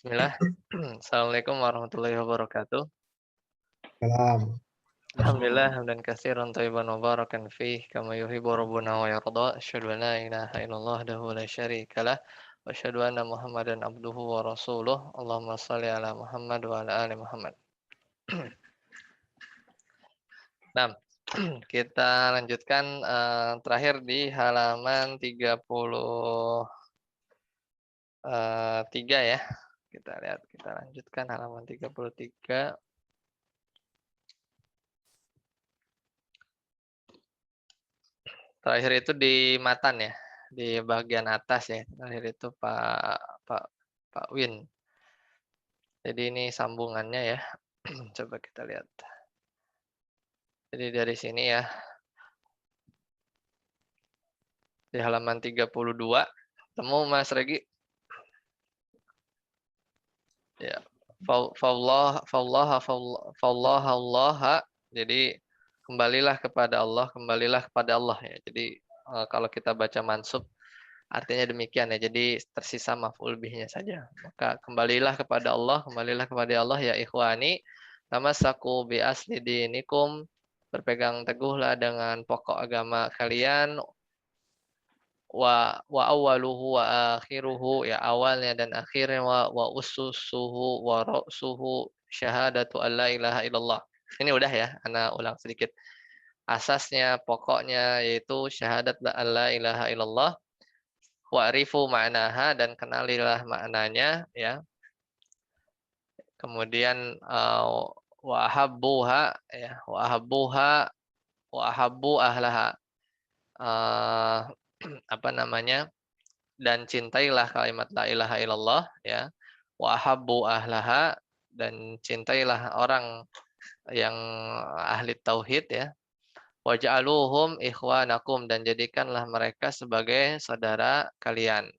Bismillah. Assalamualaikum warahmatullahi wabarakatuh. Salam. Alhamdulillah hamdan katsiran thayyiban mubarakan fih kama yuhibbu rabbuna wa yarda. Asyhadu an la ilaha illallah wahdahu la syarikalah wa asyhadu anna Muhammadan abduhu wa rasuluh. Allahumma shalli ala Muhammad wa ala ali Muhammad. Nah, kita lanjutkan terakhir di halaman 33 ya. Kita lihat, kita lanjutkan halaman 33. Terakhir itu di matan ya, di bagian atas ya. Terakhir itu Pak Win. Jadi ini sambungannya ya. Coba kita lihat. Jadi dari sini ya. Di halaman 32. Temu Mas Regi? Ya. Allah. Jadi kembalilah kepada Allah ya. Jadi kalau kita baca mansub artinya demikian ya. Jadi tersisa maf'ul bihnya saja. Maka kembalilah kepada Allah ya ikhwani. Tamassaku bi asli dinikum. Berpegang teguhlah dengan pokok agama kalian. Wa awwaluhu wa akhiruhu, ya awalnya dan akhirnya, wa ususuhu wa ra'suhu syahadatu alla ilaha illallah. Ini udah ya, ana ulang sedikit. Asasnya, pokoknya yaitu syahadat la ilaha illallah. Wa'rifu ma'naha, dan kenalilah maknanya ya. Kemudian wa ahabbuha ya, wa ahabbu ahlaha. Apa namanya? Dan cintailah kalimat la ilaha illallah ya. Wa ahabbu ahlaha, dan cintailah orang yang ahli tauhid ya. Waj'aluhum ikhwanakum, dan jadikanlah mereka sebagai saudara kalian.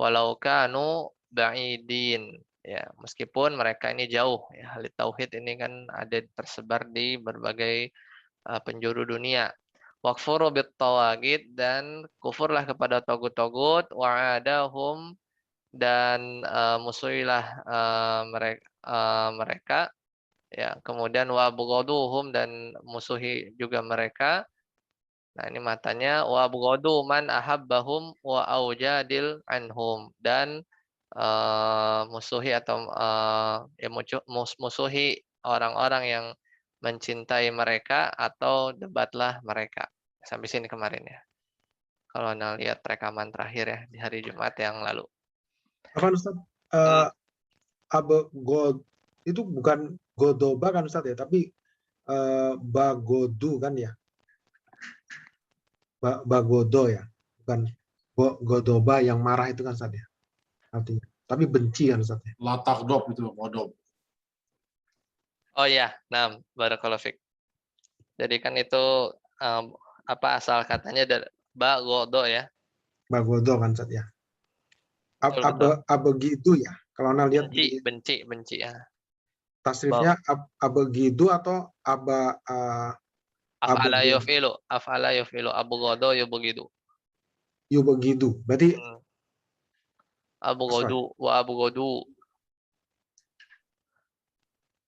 Walau kanu ba'idin ya, meskipun mereka ini jauh ya. Ahli tauhid ini kan ada tersebar di berbagai penjuru dunia. Wakfuru bit tawagid, dan kufurlah kepada togut-togut. Wa'adahum, dan musuhilah mereka ya. Kemudian wabghaduhum, dan musuhi juga mereka. Nah, ini matanya wabghadu man ahabbahum wa aujadil anhum, dan musuhi atau ya musuhi orang-orang yang mencintai mereka atau debatlah mereka. Sampai sini kemarin ya. Kalau Anda lihat rekaman terakhir ya di hari Jumat yang lalu. Apa Ustaz? Itu bukan godoba kan Ustaz ya, tapi bagodu kan ya? Bagodo ya, bukan godoba yang marah itu kan Ustaz ya, artinya. Tapi benci kan Ustaz ya. Latakdob itu godob. Oh ya, nah barakallahu fik. Jadi kan itu apa asal katanya dari bagodo ya. Bagodo kan Ustaz ya. Betul. Abegitu ya. Kalau Anda lihat di benci ya. tasrifnya abegitu atau Af'ala yufilu abghadu yubghidu. Yubghidu. Berarti Abghadu wa abghadu.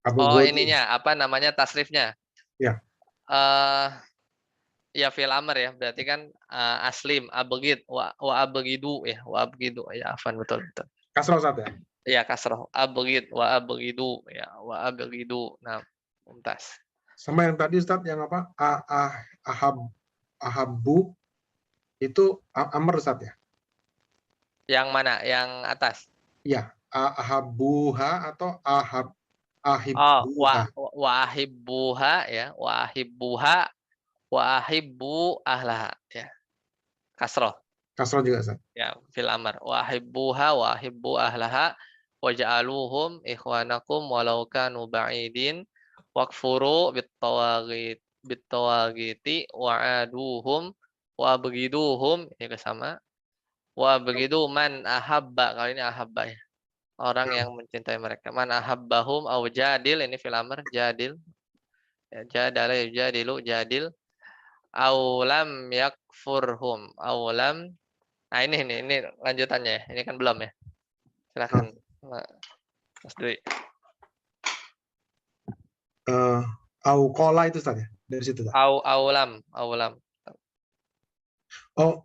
Abghadu. Oh, ininya apa namanya tasrifnya? Ya. Ya fil amr ya. Berarti kan aslim abghid wa abghidu ya. Wa abghidu ya, afan betul. Kasroh Ustaz ya? Iya, kasroh. Abghid wa abghidu ya. Wa abghidu. Nah, mumtaz. Sama yang tadi Ustaz yang apa? Ahabbu itu amr Ustaz ya? Yang mana? Yang atas? Iya, ahabbuha atau Oh, ahibbuha. wa ahibbuha ya. Wa ahibbuha wa ahibbu ahlaha ya. Kasroh. Kasroh juga Ustaz. Ya, fil amr. Wa ahibbuha wa ahibbu ahlaha waj'aluhum ikhwanakum walau kanu ba'idin wakfuru bitawagiti wa'aduhum wa begiduhum, ini sama. Wa begidu man ahabba, kali ini ahabba ya. Orang yang mencintai mereka. Man ahabbahum au jadil, ini fil amr jadil. Ya, jadala yujadilu jadil. Au lam yakfurhum au lam. Nah, ini lanjutannya ya. Ini kan belum ya. Silakan. Mas Dwi. Au qala itu Ustaz ya? Dari situ Ustaz. Aulam. Oh,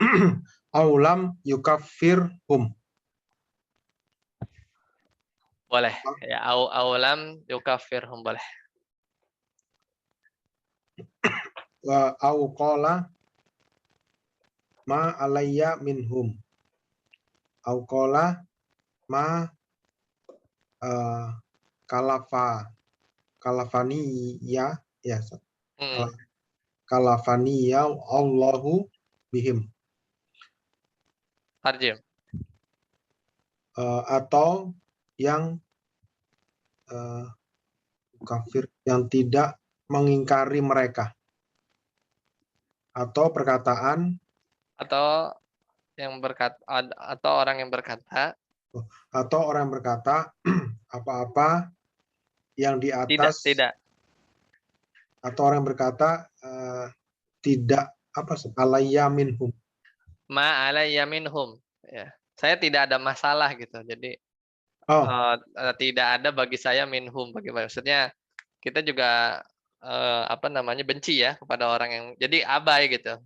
aulam yukaffirhum. Boleh. Ya, aulam yukafirhum boleh. Wa au qala ma alayya minhum. Au qala ma kalafani ya Ustaz. Hmm. Kalafani ya Allahu bihim. Tarjim. Atau yang kafir yang tidak mengingkari mereka, atau perkataan Atau yang berkata, atau orang yang berkata atau orang berkata apa-apa yang di atas, tidak atau orang berkata tidak apa alayya minhum. ma alayya minhum, ya. Saya tidak ada masalah gitu. Jadi Oh, tidak ada bagi saya minhum, bagaimana maksudnya, kita juga apa namanya, benci ya kepada orang yang jadi abai gitu.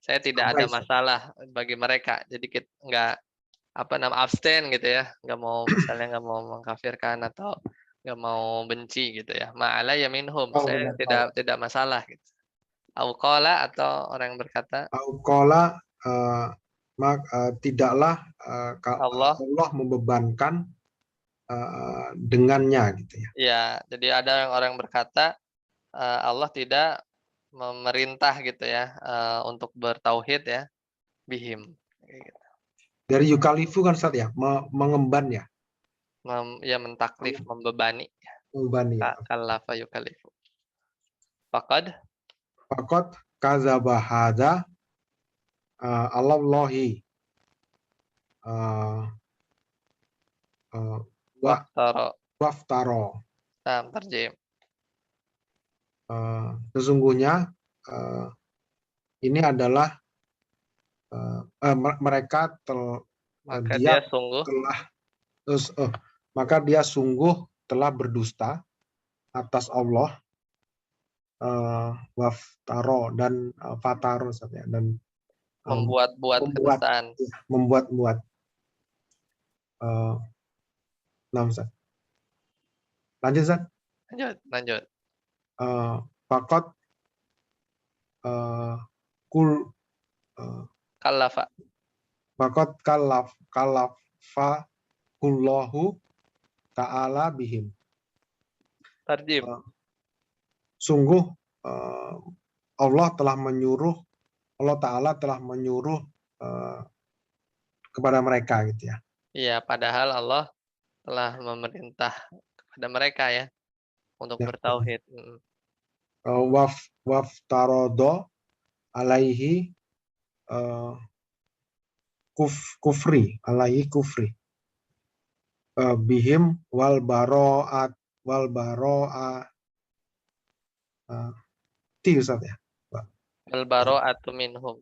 Saya tidak apa ada itu? masalah bagi mereka. Jadi kita nggak apa nama abstain gitu ya, nggak mau misalnya nggak mau mengkafirkan atau nggak mau benci gitu ya. Ma'ala ya minhum, Oh, saya tidak tahu. tidak masalah gitu. Au qala atau orang yang berkata Qala tidaklah Allah, Allah membebankan dengannya gitu ya. ya. Jadi ada orang yang berkata Allah tidak memerintah gitu ya untuk bertauhid ya, bihim. Kayak gitu. Dari yukalifu kan Ustaz ya, mengemban ya. Ya mentaklif, membebani. Mengemban ya. Kallafa yukalifu. Faqad Fakot kazaba hadza Allahi wa waftara. waftaro. Nah, terjem. Sesungguhnya ini adalah mereka Maka dia dia sungguh telah maka dia sungguh telah berdusta atas Allah, waftaro dan fataro dan membuat-buat membuat kedustaan. membuat lanjut Ustaz. Lanjut. Fakot kul Kallafa. fakot kalafa kullahu ta'ala bihim. Tarjim. Sungguh Allah Ta'ala telah menyuruh kepada mereka gitu ya. Iya, padahal Allah telah memerintah kepada mereka ya untuk Ya. bertauhid. Waftarodo alaihi alaihi kufri bihim wal baro'at Ustaz ya. Wal bara'atu minhum.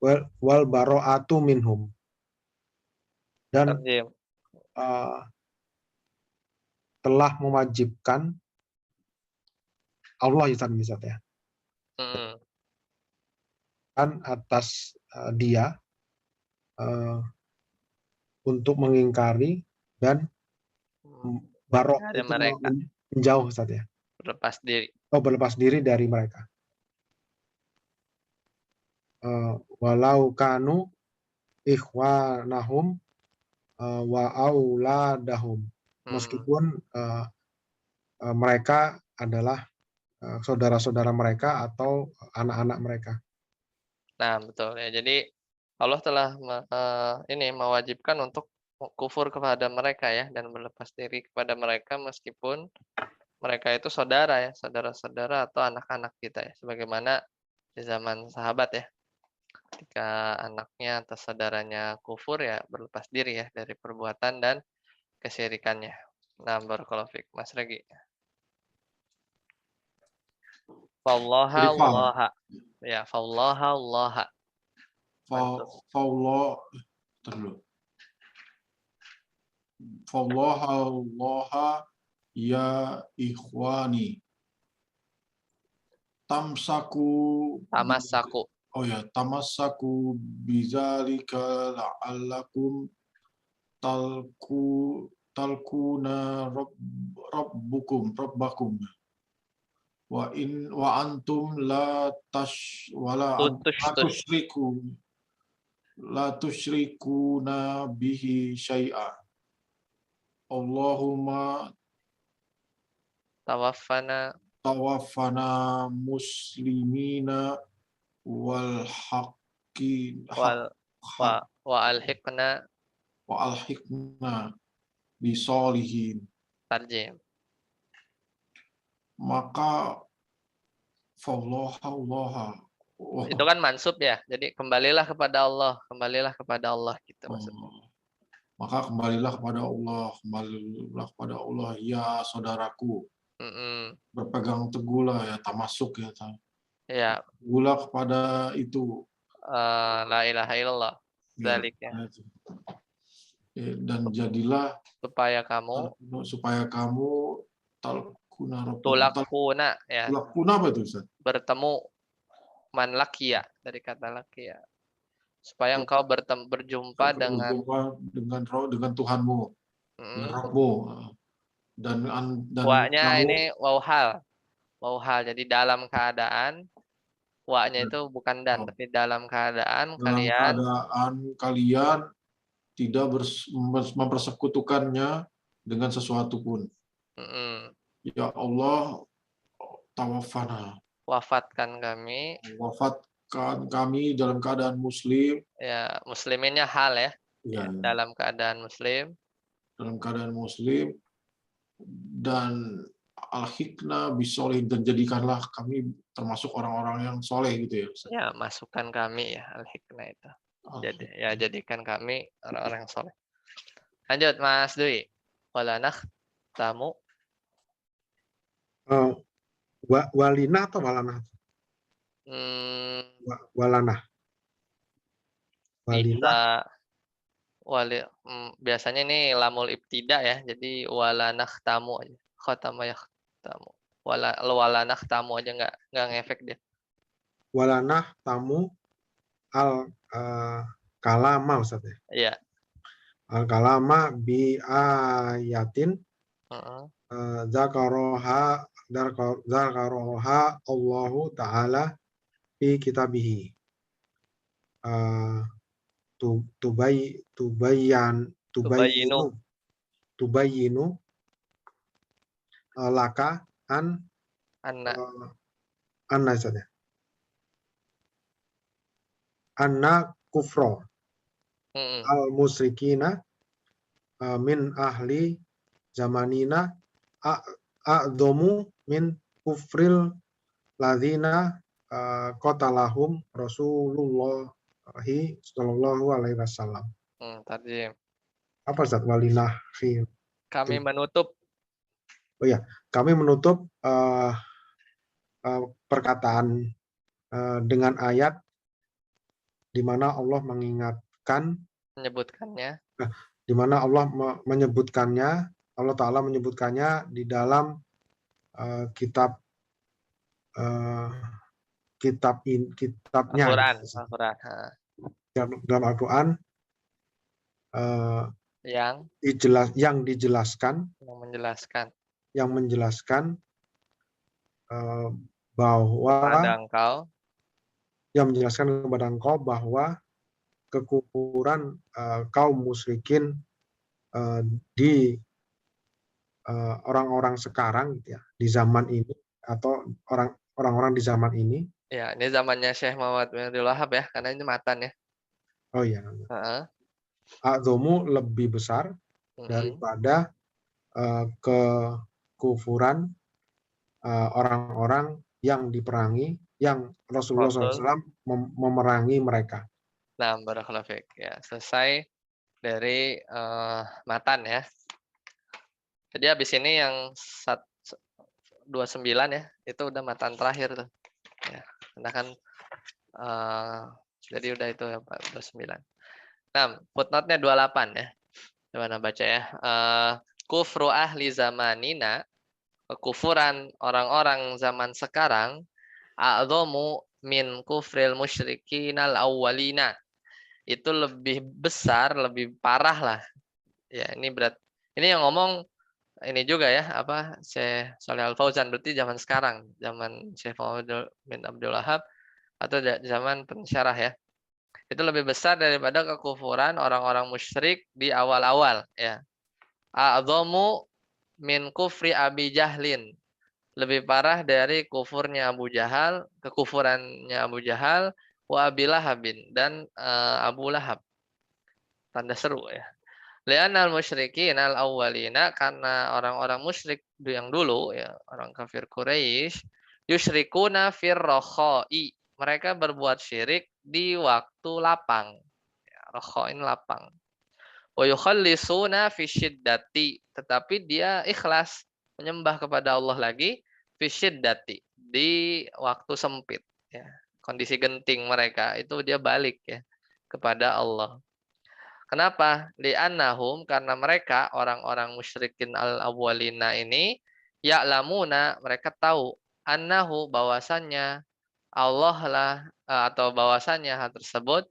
Wal baro'atu minhum, dan Tarjim. telah mewajibkan Allah ya Hmm. kan atas dia untuk mengingkari dan barok Dari itu mereka menjauh Ustaz ya. berlepas diri. Berlepas diri dari mereka. Walau kanu ikhwanahum wa auladahum. Meskipun mereka adalah saudara-saudara mereka atau anak-anak mereka. Nah, betul ya. Jadi Allah telah ini mewajibkan untuk kufur kepada mereka ya dan berlepas diri kepada mereka meskipun mereka itu saudara ya, saudara-saudara atau anak-anak kita ya. Sebagaimana di zaman sahabat ya. Ketika anaknya atau saudaranya kufur ya berlepas diri ya dari perbuatan dan kesyirikannya. Nah, barakallahu fiik. Mas Regi. Fallaha Jadi Allah. Ya, fallaha Allah. Mantul. faullah terlalu. Fallaha ya ikhwani. Tamsaku Tamassaku. Oh ya, tamassaku bizalika la'allakum talkuna rabbakum wa antum la tash wala la Tutush tush. tusyriku la tusyrikuna bihi syai'a. Allahumma Tawaffana tawaffana muslimina wal haqqi wal wa alhiqna wa alhiqna bisolihin. tarjim. Maka fallaha Itu kan mansub ya. Jadi kembalilah kepada Allah, kembalilah kepada Allah gitu maksudnya. maka kembalilah kepada Allah ya saudaraku. Berpegang teguhlah ya, tamasuk ya. Ya. Teguhlah kepada itu. La ilaha illallah. Ya, Zaliknya. Dan jadilah supaya kamu tulakuna ya. Tulakuna apa itu, Ustaz? Bertemu man lakiya, dari kata lakiya. Supaya engkau berjumpa dengan Tuhanmu, dengan Rabbmu. Dan wa-nya kamu, ini wau hal. Jadi dalam keadaan wa-nya itu bukan dan, tapi dalam keadaan kalian tidak mempersekutukannya dengan sesuatu pun. Ya Allah, tawaffana. Wafatkan kami. Wafatkan kami dalam keadaan muslim. Ya, musliminnya hal ya. Ya. Dalam keadaan muslim. Dalam keadaan muslim. Dan al-hikna bisolihin, dan jadikanlah kami termasuk orang-orang yang soleh gitu ya. Ya, masukkan kami ya al-hikna itu. Jadi ya jadikan kami orang-orang yang soleh. Lanjut Mas Dwi. Walanah tamu. Walinah atau walanah? Walanah. Bisa biasanya ini lamul ibtida ya. Jadi walanah tamu aja. Khatama tamu. Walanah tamu aja nggak ngefek dia. Walanah tamu kalama Ustaz ya. Iya. Al-kalama bi ayatin zakaroha Allahu Ta'ala fi kitabihi. Tubayyinu laka anna saja. Anna kufro al-musyrikina min ahli zamanina a'dhamu min kufril ladzina qatalahum Rasulullah sallallahu alaihi wasallam. Tarjim. Apa Ustaz walinah fi? Kami menutup. Oh ya, kami menutup perkataan dengan ayat di mana Allah menyebutkannya. Di mana Allah menyebutkannya, Allah Ta'ala menyebutkannya di dalam kitabnya, Al-Quran. Dalam Al-Quran yang menjelaskan bahwa kepada engkau bahwa kekufuran kaum musyrikin di orang-orang sekarang gitu ya, di zaman ini atau orang-orang di zaman ini. Ya, ini zamannya Syekh Muhammad bin Abdul Wahab ya, karena ini matan ya. Oh iya. A'dhamu lebih besar daripada kekufuran orang-orang yang diperangi, yang Rasulullah SAW memerangi mereka. Nah, barakallahu fiik. Ya, selesai dari matan ya. Jadi habis ini yang 29 ya, itu udah matan terakhir tuh. Ya, karena kan jadi udah itu ya Pak 29. Nah, footnote-nya 28 ya. Gimana baca ya? Kufru ahli zamanina, kekufuran orang-orang zaman sekarang, a'dhamu min kufril musyrikinal awwalina. Itu lebih besar, lebih parah lah. Ya, ini yang ngomong ini juga ya, apa Syekh Shalih Al Fauzan, berarti zaman sekarang, zaman Syekh Muhammad bin Abdul Wahhab atau zaman pensyarah ya. Itu lebih besar daripada kekufuran orang-orang musyrik di awal-awal ya. A'dhamu min kufri Abi Jahlin. Lebih parah dari kufurnya Abu Jahal, kekufurannya Abu Jahal, wa Abi Lahabin, dan Abu Lahab. Tanda seru ya. Li'annal musyrikin al-awwalina, karena orang-orang musyrik yang dulu ya, orang kafir Quraisy, yusyrikuna firrokhoi. Mereka berbuat syirik di waktu lapang. Ya, rokho ini lapang. Wa yukhallisuna fi syiddati, tetapi dia ikhlas menyembah kepada Allah lagi fi syiddati, di waktu sempit ya. Kondisi genting mereka itu dia balik ya kepada Allah. Kenapa? Li'annahum, karena mereka orang-orang musyrikin al-awwalina ini, ya'lamuna, mereka tahu, annahu, bahwasannya Allah lah, atau bahwasannya hal tersebut,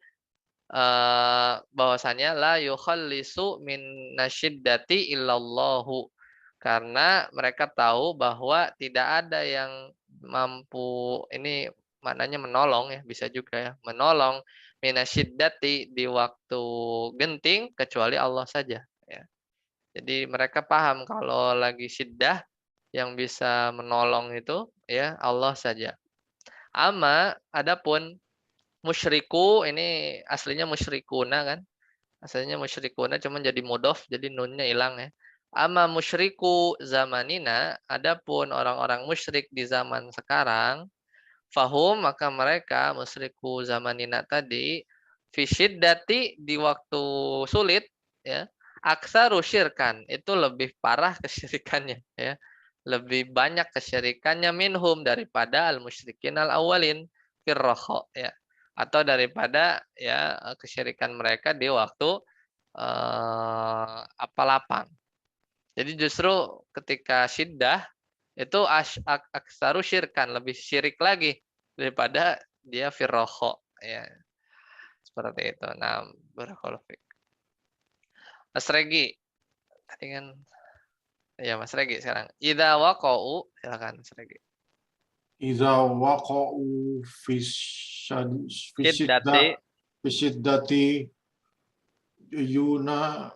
bahwasannya la yukhallisu min nasyiddati illallahu, karena mereka tahu bahwa tidak ada yang mampu, ini maknanya menolong ya, bisa juga ya, menolong minasyiddati, di waktu genting, kecuali Allah saja ya. Jadi mereka paham kalau lagi syiddah yang bisa menolong itu ya Allah saja. Adapun musyriku, ini aslinya musyrikuna kan. Aslinya musyrikuna cuman jadi mudhof, jadi nunnya hilang ya. Musyriku zamanina, adapun orang-orang musyrik di zaman sekarang, fahum, maka mereka musyriku zamanina tadi, fisyiddati, di waktu sulit ya, aksaru syirkan, itu lebih parah kesyirikannya ya. Lebih banyak kesyirikannya minhum, daripada al musyrikin al awalin firroho ya. Atau daripada ya kesyirikan mereka di waktu lapang. Jadi justru ketika syiddah itu aksaru syirkan, lebih syirik lagi daripada dia firroho ya, seperti itu. Nah, barakallahu fiik. Mas Regi tadi kan ya, Mas Regi sekarang. Idza waqa'u, silakan Mas Regi. Idza waqa'u fi Syiddati syiddati yuna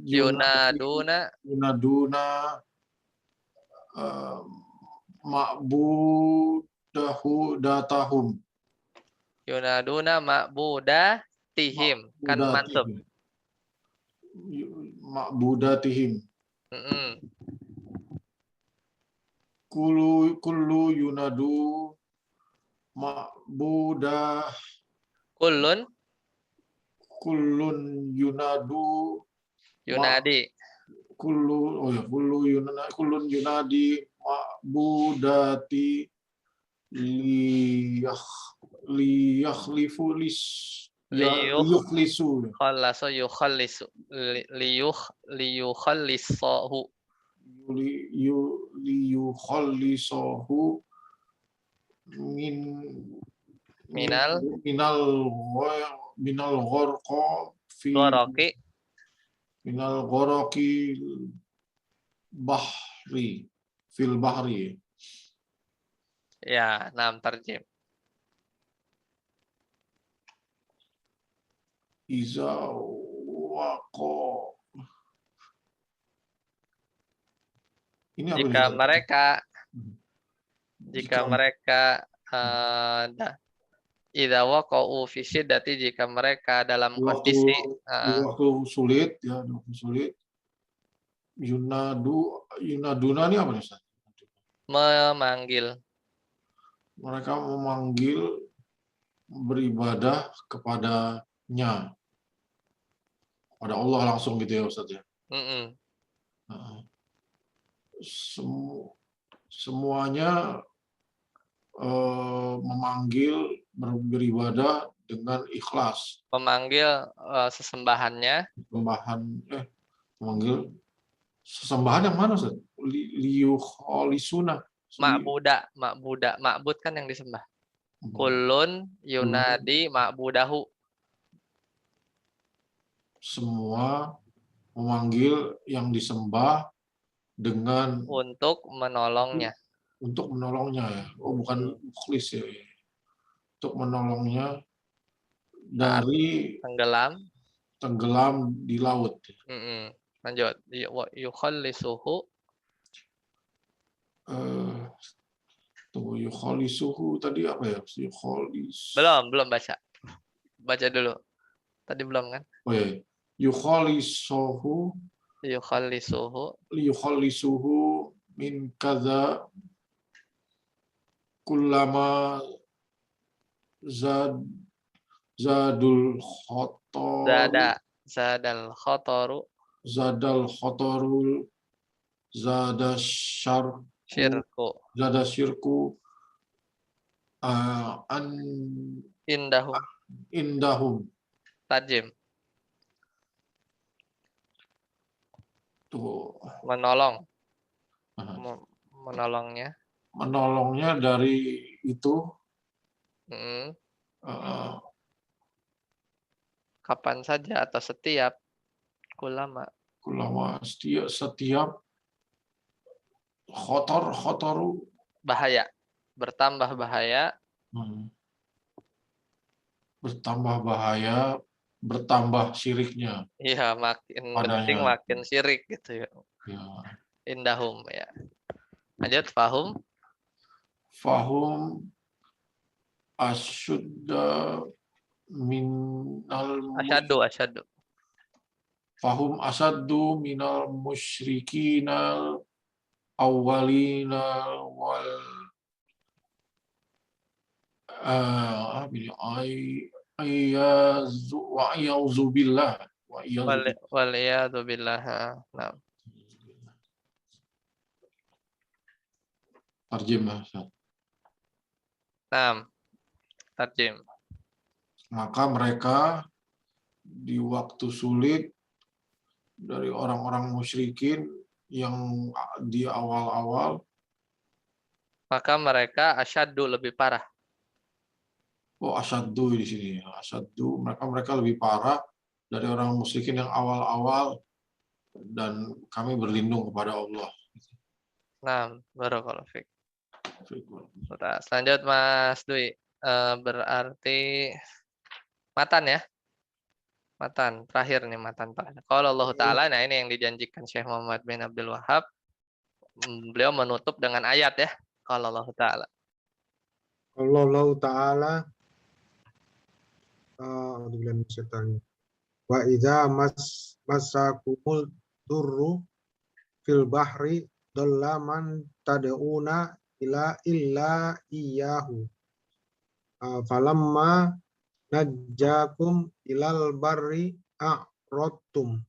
yunaduna yunaduna ma'budahu datahum. yunaduna ma'budatihim, kan mansub. Ma'budatihim. Kullu yunadu ma'budah. Kullun yunadu yunadi. Kullun yunadi ma'budati liyukhlisu. Khallasa yukhallisu. Liyukhallisahu. Liyukhallisahu minal gharqa fi Gharaqi. Minal gharaqi bahri fil bahri. Ya, nam tarjim. Iza waqa. Ini apa Jika mereka idza waqa'u fi syiddati, jika mereka dalam kondisi di waktu sulit ya, di waktu sulit. Yunaduna ini apa nih, Ustaz? Memanggil. Mereka memanggil, beribadah kepadanya, pada Allah langsung gitu ya Ustaz ya. Semuanya memanggil, beribadah dengan ikhlas. Memanggil sesembahannya. Memanggil sesembahan yang mana, Ustaz? Liyukholisuna. Ma'bud kan yang disembah. Kullun yunadi ma'budahu. Semua memanggil yang disembah dengan Untuk menolongnya. untuk menolongnya ya. Oh, bukan mukhlis ya. Untuk menolongnya dari tenggelam di laut. Lanjut. Yukhallisuhu. Tunggu, yukhalisuhu tadi apa ya? Belum baca. Baca dulu. Tadi belum kan? Oh ya. Yukhalisuhu min kadza kullama zadul khotor Zadal khotoru zada syirku indahum. Tajim. Tuh. Menolongnya dari itu. Kapan saja atau setiap kulama setiap khotoru bahaya, bertambah bahaya, bertambah syiriknya. Iya, makin penting makin syirik gitu ya. Indahum ya. Lanjut, Fahum asyudda minal asyaddu. Fahum asaddu minal musyrikinal awwalina wal a'yadzu billah wal iyadu billah. Nah. Tarjim. Tarjim. Maka mereka di waktu sulit dari orang-orang musyrikin yang di awal-awal, maka mereka asyaddu lebih parah. Oh, asyaddu di sini. Asyaddu, mereka lebih parah dari orang musyrikin yang awal-awal, dan kami berlindung kepada Allah. Nah, barakallahu fiik. Selanjut Mas Dwi, berarti matan ya. Matan terakhir nih, matan terakhir. Kalau Allah Ta'ala, nah ini yang dijanjikan Syekh Muhammad bin Abdul Wahhab. Beliau menutup dengan ayat ya. Kalau Allah Ta'ala. Allah Ta'ala wa idza masakumul durru fil bahri dhalla man tad'una illa iyyahu falamma najjakum ilal barri a'radtum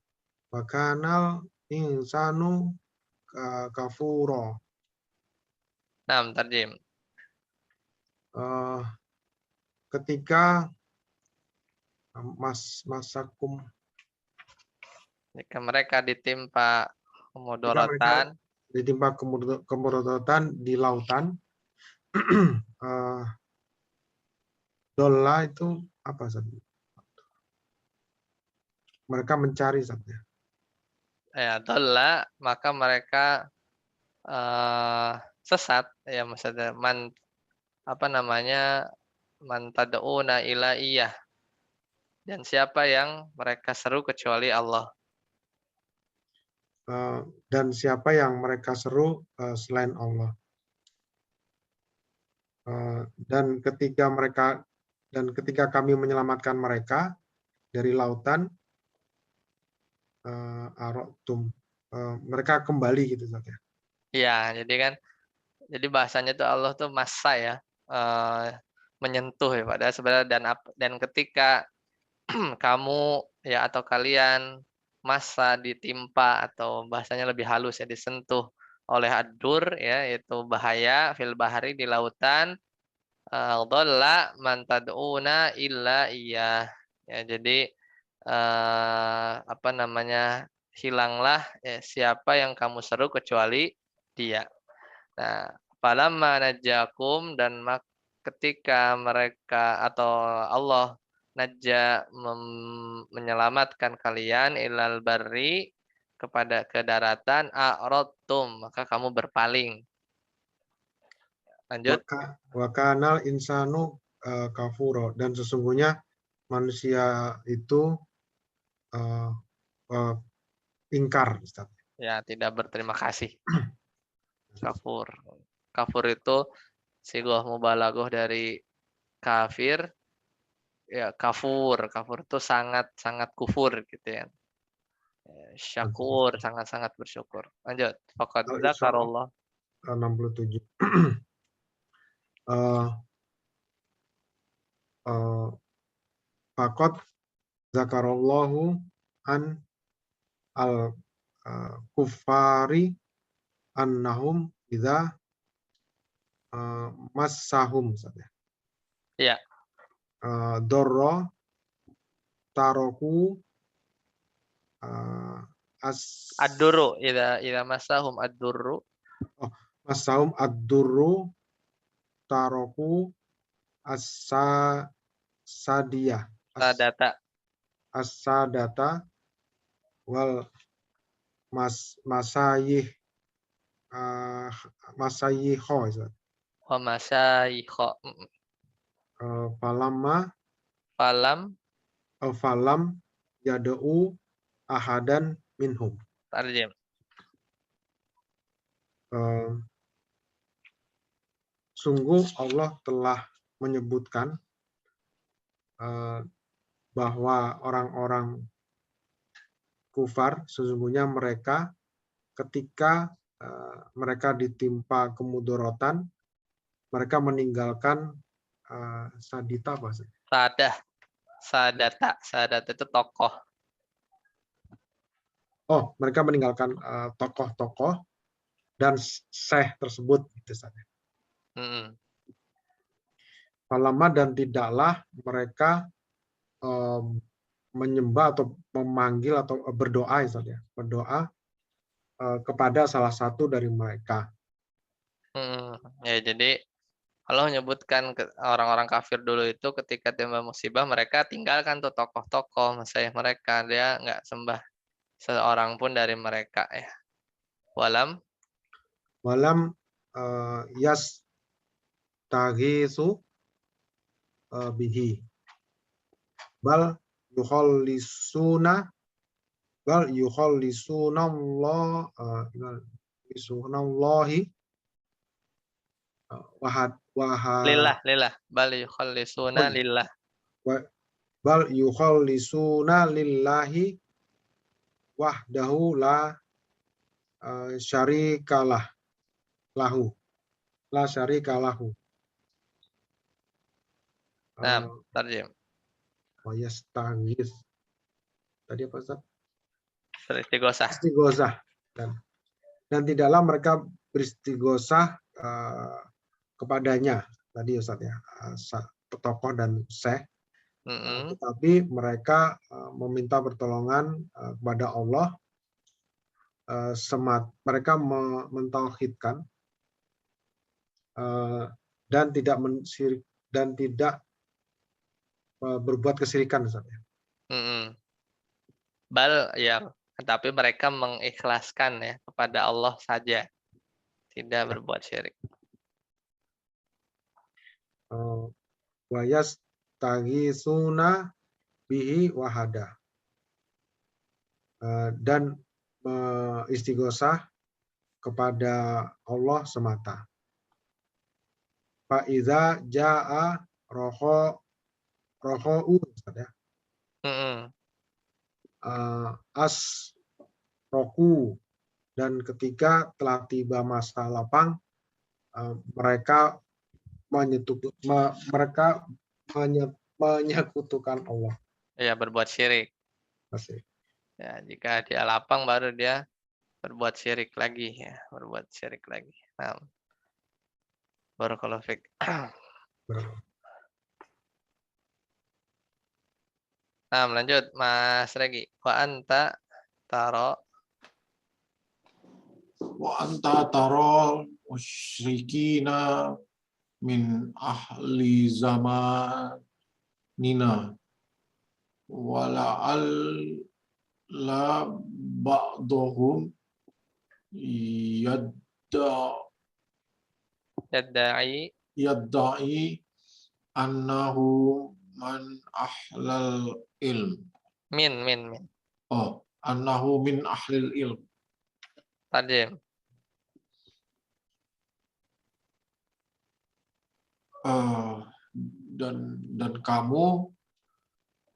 wa kanal insanu kafura. Nah, tarjim. Ketika masakum, jika mereka ditimpa kemudaratan di lautan, dolla itu apa saja? Mereka mencari saja. Ya, dolla, maka mereka sesat ya, maksudnya man tad'una ila iyah, dan siapa yang mereka seru kecuali Allah. Dan siapa yang mereka seru selain Allah. Dan ketika kami menyelamatkan mereka dari lautan, mereka kembali gitu saja. Iya, jadi bahasanya tuh Allah tuh massa ya, menyentuh ya, padahal sebenarnya dan ketika kamu ya atau kalian massa ditimpa, atau bahasanya lebih halus ya, disentuh oleh adur ya, yaitu bahaya fil bahari, di lautan, dhalla man tad'una illa iya ya. Jadi hilanglah siapa yang kamu seru kecuali dia. Nah, falamma najjakum dan ketika mereka atau Allah menyelamatkan kalian ilal barri kepada ke daratan a'radtum maka kamu berpaling. Lanjut. Wakanal insanu kafuro, dan sesungguhnya manusia itu ingkar, Ustaz. Ya, tidak berterima kasih. Kafur. Kafur itu sigoh mubalaghah dari kafir. Ya, kafur. Kafur itu sangat kufur gitu ya. Syakur, sangat-sangat bersyukur. Lanjut. Faqad Al-Isra dzakarallah. 67. Faqad zakarallahu an al-kuffari annahum idza massahum, Iya. dorro taroku Ad-durru idza masahum ad-durru massahum ad-durru taroku as-sadiyah sadata. as-sadata wal masayih masayiho, Wa masyayikha. falam Falam yad'u ahadan minhum. tarjim. Sungguh Allah telah menyebutkan bahwa orang-orang kufar sesungguhnya mereka ketika mereka ditimpa kemudorotan, mereka meninggalkan sadita, apa sih? Sadata itu tokoh. Oh, mereka meninggalkan tokoh-tokoh dan syekh tersebut, gitu saja. Falamma, dan tidaklah mereka menyembah atau memanggil atau berdoa, saja berdoa kepada salah satu dari mereka. Ya, jadi Allah menyebutkan orang-orang kafir dulu itu ketika timba musibah mereka tinggalkan tuh tokoh-tokoh masyayikh mereka, dia nggak sembah seorang pun dari mereka ya. Walam Yas taghisu bihi bal yukhallisuna Allah Allahi lillah bal yukhallisuna lillah. bal yukhallisuna lillahi wahdahu la syarikalah lahu la syarikalahu. Nah, tarjim. Yastaghis. Tadi apa, Ustaz? Beristighosah. Dan tidaklah mereka beristighosah kepadanya tadi, Ustaz ya, tokoh dan syekh, tetapi mereka meminta pertolongan kepada Allah, mereka mentauhidkan dan tidak berbuat kesyirikan, Ustaz ya. Bal ya, tapi mereka mengikhlaskan ya kepada Allah saja, tidak berbuat syirik. Wa yastaghisuna bihi wahada, dan istighosah kepada Allah semata. Fa iza jaa rohou, ya. As roku, dan ketika telah tiba masa lapang, mereka menyekutukan Allah. Ya, berbuat syirik. Ya, jika dia lapang baru dia berbuat syirik lagi ya, berbuat syirik lagi. Nah, barakallahu fiik. Nah, lanjut Mas Regi. Wa anta tara tarol musyrikina min ahli zamanina wala'al la ba'dhum yadda'i annahu man ahlal ilm. min. Oh, annahu min ahlil ilm. Tarjim. Dan kamu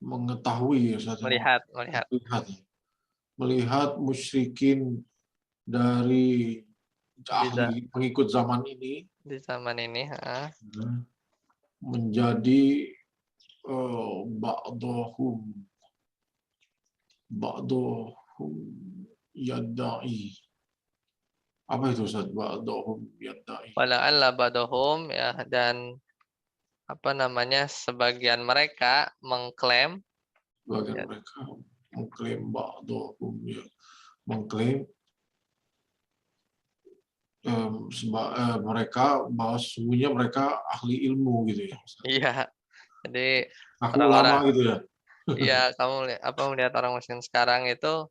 mengetahui ya Ustaz, melihat musyrikin dari ahli pengikut zaman ini di zaman ini menjadi ba'dohum yadda'i. Apa itu Ustaz? Ba'dohum yadda'i. Wala'alla ba'dohum, ya, dan apa namanya, sebagian mereka mengklaim, Mereka mengklaim ba'dohum, ya, mengklaim mereka bahwa sesungguhnya mereka ahli ilmu gitu ya. Iya. Jadi Aku orang-orang ulama gitu ya. iya, kamu melihat orang muslim sekarang itu,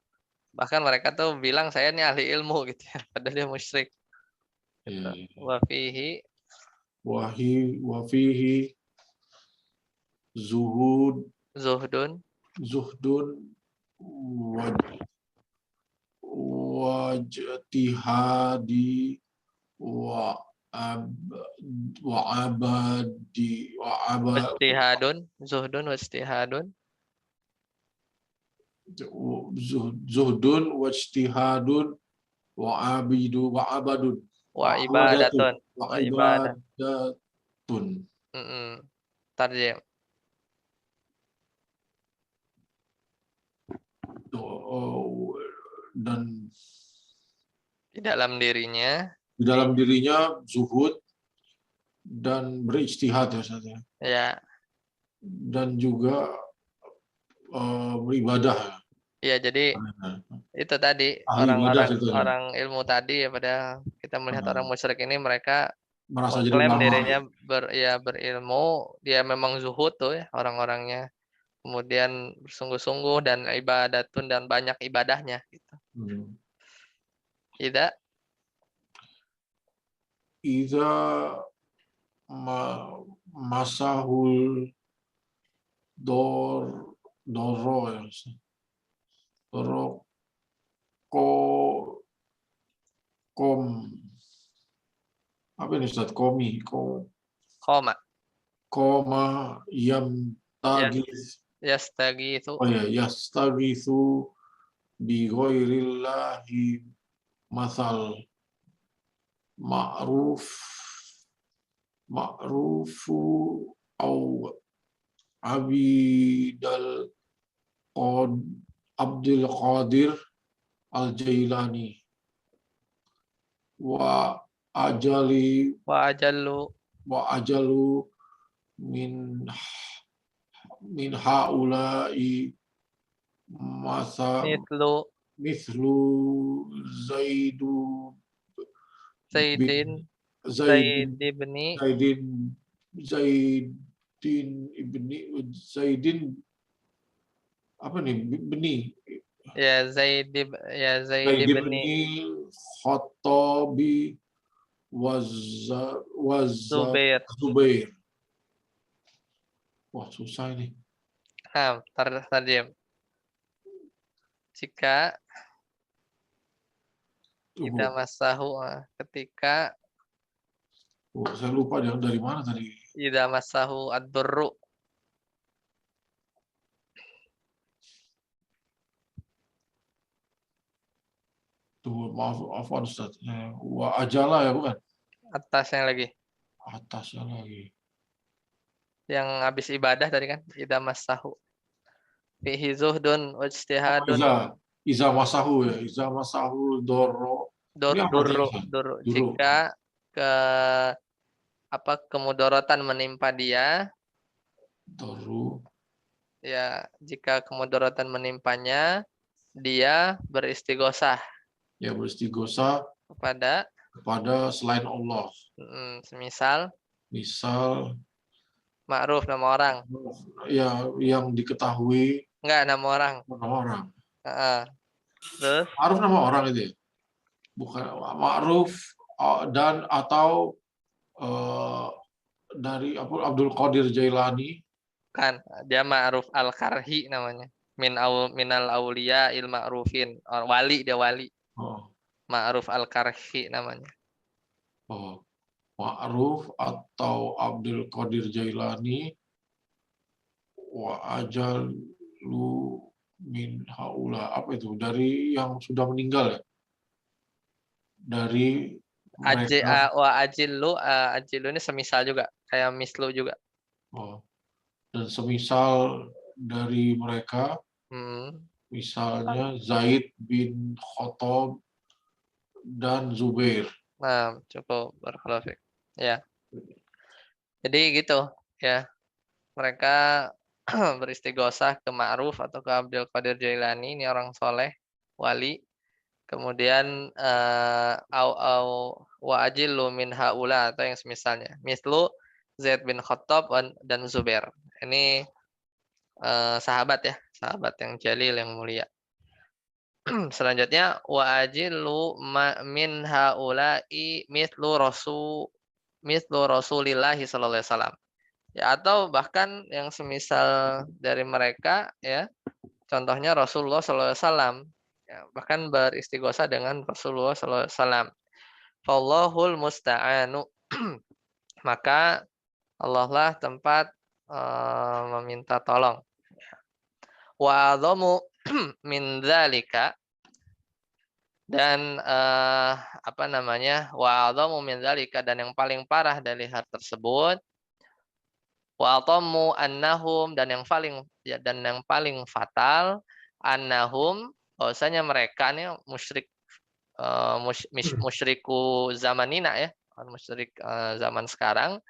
bahkan mereka tuh bilang saya ini ahli ilmu gitu ya, padahal dia musyrik. Gitu. Wa fihi zuhdun wajtihadi wa zuhdun wajtihadun zuhdun wajtihadun wa abadun wa ibadatun. Tarjim. Dan di dalam dirinya zuhud dan berijtihad ya Ustaz ya. Ya. Dan juga beribadah. Iya, jadi itu tadi orang ilmu tadi ya, pada kita melihat orang musyrik ini, mereka merasa mengklaim dirinya berilmu, dia memang zuhud tuh ya orang-orangnya. Kemudian bersungguh-sungguh dan ibadatun, dan banyak ibadahnya gitu. Tidak Iza masahul doro ya. Doro apa ini Ustaz? Koma yam tagis. Yastagitsu. Oh ya, yastagitsu bi ghairillahi masal ma'rufu au Abdul Qadir Al-Jailani wa ajalu min haula'i masa mislu Zaidin apa nih Beni ya Zaid ibni Khattabi Zubair. Wah, susah ini. Tarjim. Jika kita masahu, ketika saya lupa dari mana tadi. Idza masahu ad-durru. Tuh, maaf Ustaz. Wa ajala ya bukan? Atasnya lagi. Atasnya lagi. Yang habis ibadah tadi kan, idza masahu. Fihi zuhdun wajtihadun. Iza masahu ya. Iza masahu durru. Jika kemudorotan menimpa dia. Durru. Ya, jika kemudorotan menimpanya, dia beristighosah Ya, beristighosah kepada kepada selain Allah. semisal Misal ma'ruf nama orang. ya yang diketahui Enggak, nama orang. nama orang. Terus Ma'ruf nama orang itu ya? Bukan ma'ruf dan atau dari Abdul Qadir Jailani. kan dia ma'ruf al-karhi namanya. Minal auliya il ma'rufin. Wali, dia wali. Oh, Ma'ruf al-karhi namanya. oh. Ma'ruf atau Abdul Qadir Jailani wa ajalu min haula, apa itu, dari yang sudah meninggal ya, dari mereka. Ajilu ini semisal juga, kayak mislu juga. Oh, dan semisal dari mereka, misalnya Zaid bin Khattab dan Zubair. Nah, cukup barakallahu. Ya. Jadi gitu ya. Mereka beristighosah ke Ma'ruf atau ke Abdul Qadir Jailani, ini orang soleh, wali. Kemudian wa ajillu min haula atau yang semisalnya. Mislu Zaid bin Khattab dan Zubair. Ini sahabat ya, sahabat yang jalil yang mulia. Selanjutnya wa ajillu min haula'i mislu Rasulillah sallallahu alaihi wasallam. Ya, atau bahkan yang semisal dari mereka ya, contohnya Rasulullah sallallahu alaihi wasallam. Ya, bahkan beristighosah dengan Rasulullah sallallahu alaihi wasallam. Fallahul musta'anu. Maka Allah lah tempat meminta tolong. Wa adhamu min dzalika, dan apa namanya, wa adhamu min dzalika, dan yang paling parah dari hal tersebut, wa atammu annahum, dan yang paling fatal, annahum, bahwasanya mereka ini musyrik, musyriku zamanina ya, musyrik zaman sekarang.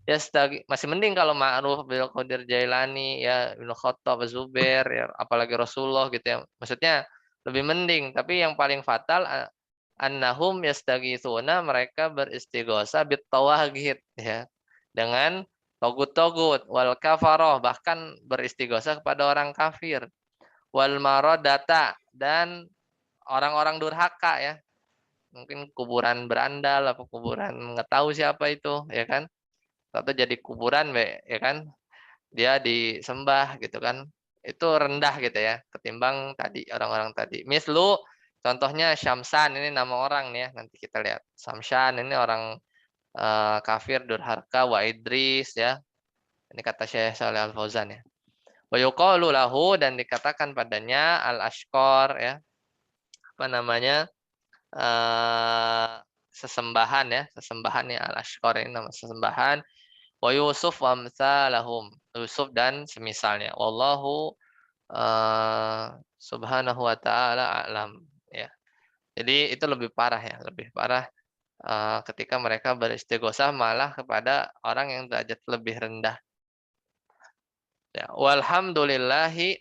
Ya masih mending kalau Ma'ruf Abdul Qadir Jailani ya, Ibnu Khattab, Zubair ya, apalagi Rasulullah gitu ya. Maksudnya lebih mending, tapi yang paling fatal annahum yastaghitsuna, mereka beristighosah bitawaghit ya, dengan togut-togut, wal kafaroh, bahkan beristighosah kepada orang kafir, wal maradata, dan orang-orang durhaka ya. Mungkin kuburan berandal apa kuburan nggak tahu siapa itu ya kan, atau jadi kuburan ya kan, dia disembah gitu kan, itu rendah gitu ya ketimbang tadi orang-orang tadi. Mislu, contohnya Syamsan, ini nama orang nih ya, nanti kita lihat. Syamsan ini orang kafir durhaka, wa Idris ya, ini kata Syekh Shalih Al Fauzan ya. Wa yuqalu lahu, dan dikatakan padanya al-ashqar ya, apa namanya, sesembahan ya, sesembahan ya, al-ashqar ini nama sesembahan. Wa Yusuf wa amsalahum, Yusuf dan semisalnya. Wallahu subhanahu wa ta'ala a'lam ya. Jadi itu lebih parah ya, lebih parah ketika mereka beristighosah malah kepada orang yang derajat lebih rendah. Ya, walhamdulillahi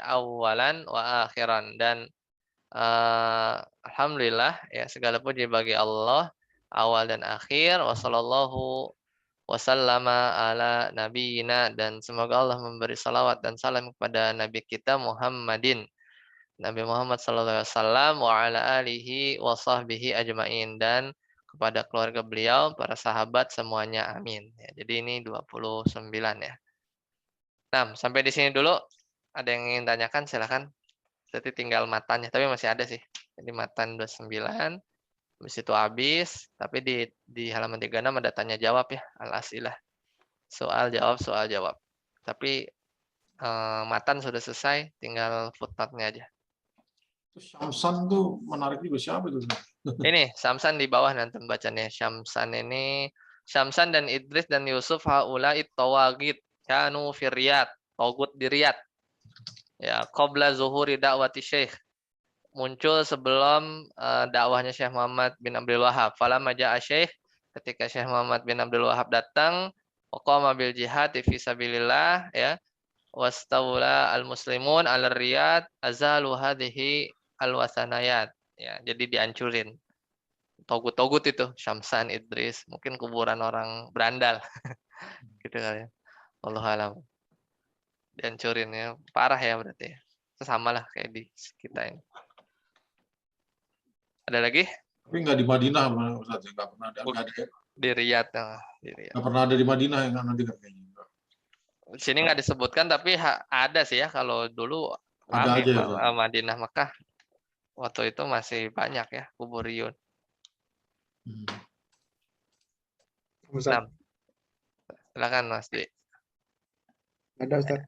awalan wa akhiran, dan alhamdulillah ya, segala puji bagi Allah awal dan akhir. Wassallallahu wasallama ala nabiyina, dan semoga Allah memberi salawat dan salam kepada nabi kita Muhammadin, Nabi Muhammad sallallahu alaihi wasallam, wa ala alihi wa sahbihi ajmain, dan kepada keluarga beliau, para sahabat semuanya, amin. Ya, jadi ini 29 ya. Nah, sampai di sini dulu. Ada yang ingin tanyakan silakan. Jadi tinggal matanya, tapi masih ada sih. Jadi matan 29. Habis itu habis, tapi di halaman 36 ada tanya jawab ya, al-asilah. Soal jawab. Tapi matan sudah selesai, tinggal footnote-nya aja. Syamsan tuh menarik juga, siapa itu? Ini Syamsan di bawah nanti bacanya. Syamsan ini, Syamsan dan Idris dan Yusuf haula'it tawagid kanu fi Riyad, togut di Riyad. Ya, qabla zuhuri da'wati Syekh, muncul sebelum dakwahnya Syekh Muhammad bin Abdul Wahab. Falamma ja'a Syekh, ketika Syekh Muhammad bin Abdul Wahab datang, waqama bil jihad fi sabilillah ya, wastawla al-muslimun 'ala riyad azalu hadhihi al-wasanayat. Ya, jadi dihancurin. Togut-togut itu, Syamsan, Idris, mungkin kuburan orang berandal. Gitu kali ya. Wallahu alam. Dihancurin ya. Parah ya berarti ya. Sama lah kayak di kita ini. Ada lagi? Tapi nggak di Madinah, Ustaz, nggak pernah ada. Di Riyadh. Di Riyadh. Nggak pernah ada di Madinah yang nggak dengar kayaknya. Di sini nggak disebutkan tapi ada sih ya kalau dulu Ada rame aja ya, Ustaz. Madinah Mekah waktu itu masih banyak ya kuburiyun. Ustaz. Nah, silakan Mas Dwi. Ada Ustaz.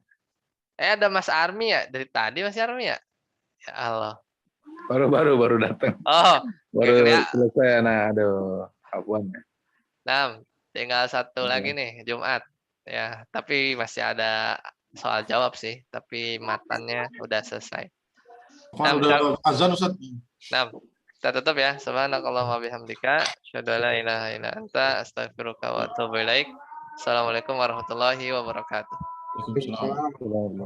Ada Mas Armi ya dari tadi Mas Armi ya? Ya Allah. Baru datang. Oh, Baru ya. selesai. Nah, aduh, apaan ya? Nah, tinggal satu lagi nih Jumat. Ya, tapi masih ada soal jawab sih, tapi matannya udah selesai. Nah, udah azan Ustaz. Nah, kita tutup ya. Subhanakallahumma bihamdika, asyhadu an la ilaha illa anta, astaghfiruka wa atubu ilaik. Assalamualaikum warahmatullahi wabarakatuh. Waalaikumsalam. Waalaikumsalam.